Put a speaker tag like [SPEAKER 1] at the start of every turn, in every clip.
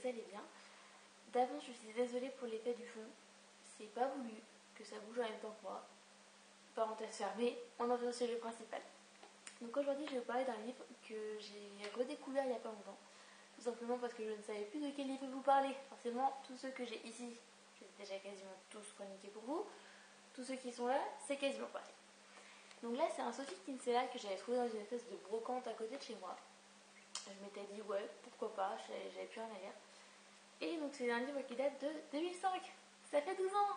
[SPEAKER 1] vous allez bien. D'avance, je suis désolée pour l'effet du fond. C'est pas voulu que ça bouge en même temps que moi. Parenthèse fermée, on en vient au sujet principal. Donc aujourd'hui, je vais vous parler d'un livre que j'ai redécouvert il y a pas longtemps. Tout simplement parce que je ne savais plus de quel livre vous parler. Forcément, tous ceux que j'ai ici, j'ai déjà quasiment tous chroniqués pour vous. Tous ceux qui sont là, c'est quasiment pareil. Donc là, c'est un Sophie Kinsella que j'avais trouvé dans une espèce de brocante à côté de chez moi. Je m'étais dit, ouais, pourquoi pas, j'avais plus rien à lire. Et donc, c'est un livre qui date de 2005. Ça fait 12 ans.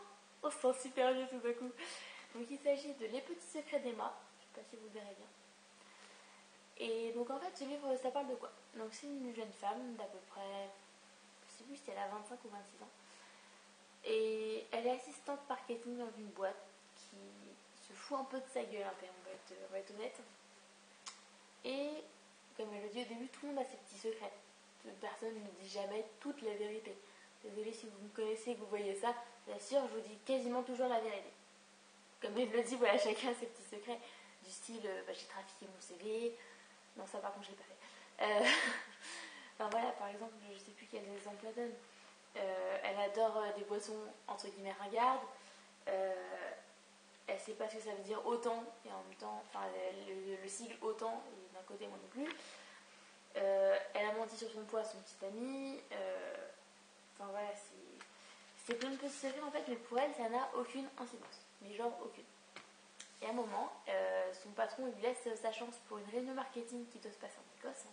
[SPEAKER 1] On se sent super vieux tout d'un coup. Donc, il s'agit de Les Petits Secrets d'Emma. Je sais pas si vous verrez bien. Et donc, en fait, ce livre, ça parle de quoi? Donc, c'est une jeune femme d'à peu près, je sais plus si elle a 25 ou 26 ans. Et elle est assistante marketing dans une boîte qui se fout un peu de sa gueule, hein, on va être honnête. Et comme elle le dit au début, tout le monde a ses petits secrets. Personne ne dit jamais toute la vérité. Désolée si vous me connaissez et que vous voyez ça, j'assure, je vous dis quasiment toujours la vérité. Comme elle le dit, voilà, chacun a ses petits secrets. Du style, j'ai trafiqué mon CV. Non, ça par contre, je l'ai pas fait. Enfin voilà, par exemple, je sais plus quel exemple elle donne. Elle adore des boissons entre guillemets ringardes. Elle sait pas ce que ça veut dire autant, et en même temps, enfin, le sigle autant, et d'un côté, moi non plus. Elle a menti sur son poids à son petit ami. Enfin voilà, c'est plein de petits secrets en fait, mais pour elle, ça n'a aucune incidence. Mais genre aucune. Et à un moment, son patron lui laisse sa chance pour une réunion marketing qui doit se passer en Écosse.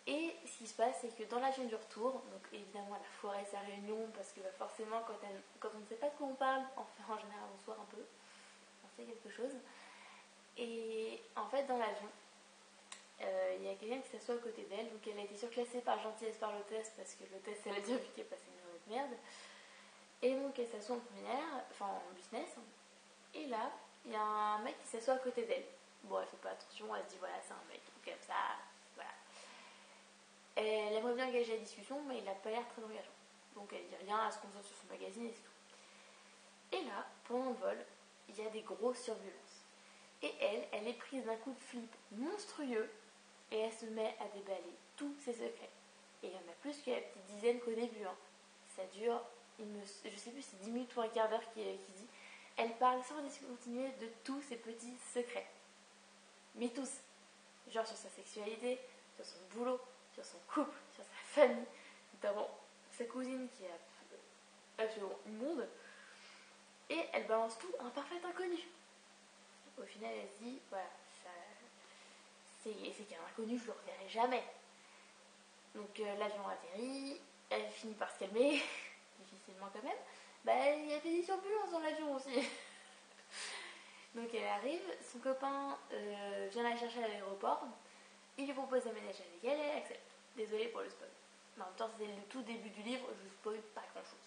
[SPEAKER 1] Et ce qui se passe, c'est que dans l'avion du retour, donc évidemment elle a foiré sa réunion parce que forcément quand on ne sait pas de quoi on parle, en général on soir un peu, on sait quelque chose. Et en fait dans l'avion, il y a quelqu'un qui s'assoit à côté d'elle, donc elle a été surclassée par gentillesse par l'hôtesse parce que l'hôtesse elle a dit qu'elle passait une journée de merde. Et donc elle s'assoit en première, enfin en business, et là il y a un mec qui s'assoit à côté d'elle. Bon, elle fait pas attention, elle se dit voilà c'est un mec, comme ça, voilà. Elle aimerait bien engager la discussion, mais il n'a pas l'air très engageant. Donc elle dit rien, elle se concentre sur son magazine et c'est tout. Et là, pendant le vol, il y a des grosses turbulences. Et elle est prise d'un coup de flip monstrueux et elle se met à déballer tous ses secrets. Et il y en a plus que la petite dizaine qu'au début. Hein. Ça dure, je sais plus, c'est 10 minutes ou un quart d'heure qui dit. Elle parle sans discontinuer de tous ses petits secrets. Mais tous. Genre sur sa sexualité, sur son boulot, sur son couple, sur sa famille, notamment sa cousine qui est absolument immonde. Et elle balance tout à un parfait inconnu. Au final, elle se dit, voilà, c'est qu'un inconnu, je le reverrai jamais. Donc l'avion atterrit, elle finit par se calmer, difficilement quand même. Bah, il y avait des turbulences dans l'avion aussi. Donc elle arrive, son copain vient la chercher à l'aéroport, il lui propose d'aménager avec elle, elle accepte. Désolée pour le spoil. Mais en même temps, c'est le tout début du livre, je ne spoil pas grand chose.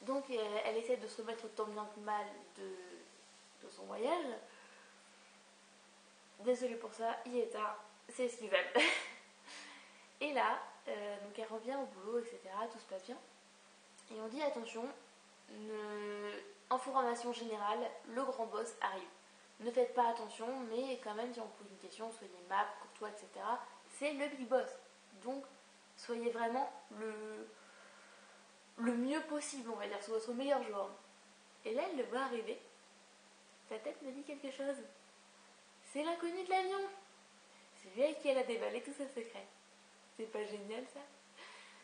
[SPEAKER 1] Donc elle essaie de se remettre tant bien que mal de son voyage. Désolée pour ça, il est tard, c'est ce qu'ils veulent. Et là, donc elle revient au boulot, etc. Tout se passe bien. Et on dit attention, information générale, le grand boss arrive. Ne faites pas attention, mais quand même, si on pose une question, soyez aimable, courtois, etc. C'est le big boss. Donc, soyez vraiment le mieux possible, on va dire, sur votre meilleur jour. Et là, elle le voit arriver. Sa tête me dit quelque chose. C'est l'inconnu de l'avion. C'est lui avec qui elle a déballé tous ses secrets. C'est pas génial, ça?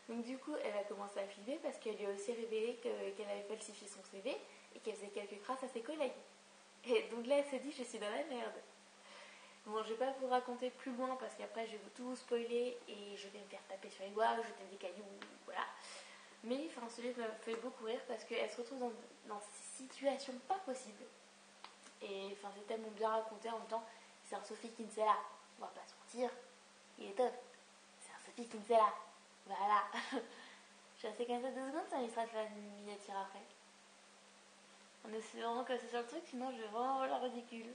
[SPEAKER 1] Donc du coup, elle a commencé à flipper parce qu'elle lui a aussi révélé qu'elle avait falsifié son CV et qu'elle faisait quelques crasses à ses collègues. Et donc là, elle se dit, je suis dans la merde. Bon, je vais pas vous raconter plus loin parce qu'après, je vais tout vous spoiler et je vais me faire taper sur les doigts, jeter des cailloux, voilà. Mais enfin, ce livre m'a fait beaucoup rire parce qu'elle se retrouve dans ces situations pas possibles. Et enfin, c'est tellement bien raconté en même temps. C'est un Sophie Kinsella, on va pas se mentir, il est top. C'est un Sophie Kinsella. Voilà. Je suis restée comme ça 2 secondes, ça m'évitera de faire une miniature après. En espérant que c'est sur le truc, sinon je vais vraiment la ridicule.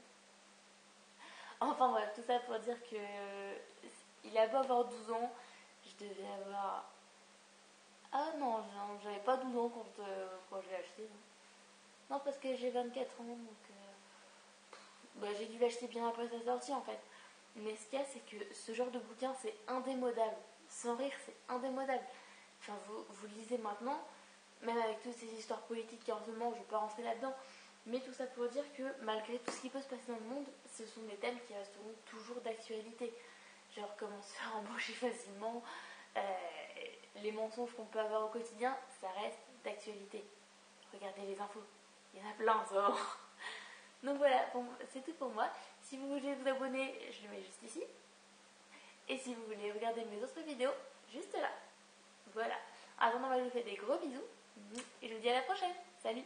[SPEAKER 1] Enfin bref, tout ça pour dire que il a beau avoir 12 ans, je devais avoir... Ah non, j'avais pas 12 ans quand je l'ai acheté. Non, parce que j'ai 24 ans, donc j'ai dû l'acheter bien après sa sortie en fait. Mais ce qu'il y a, c'est que ce genre de bouquin, c'est indémodable. sans rire, c'est indémodable. Enfin, vous lisez maintenant, même avec toutes ces histoires politiques qui en ce moment, je ne vais pas rentrer là-dedans, mais tout ça pour dire que malgré tout ce qui peut se passer dans le monde, ce sont des thèmes qui resteront toujours d'actualité. Genre comment se faire embaucher facilement, les mensonges qu'on peut avoir au quotidien, ça reste d'actualité. Regardez les infos, il y en a plein en ce moment. Donc voilà, bon, c'est tout pour moi. Si vous voulez vous abonner, je le mets juste ici. Et si vous voulez regarder mes autres vidéos, juste là. Voilà. En attendant, je vous fais des gros bisous. Et je vous dis à la prochaine. Salut!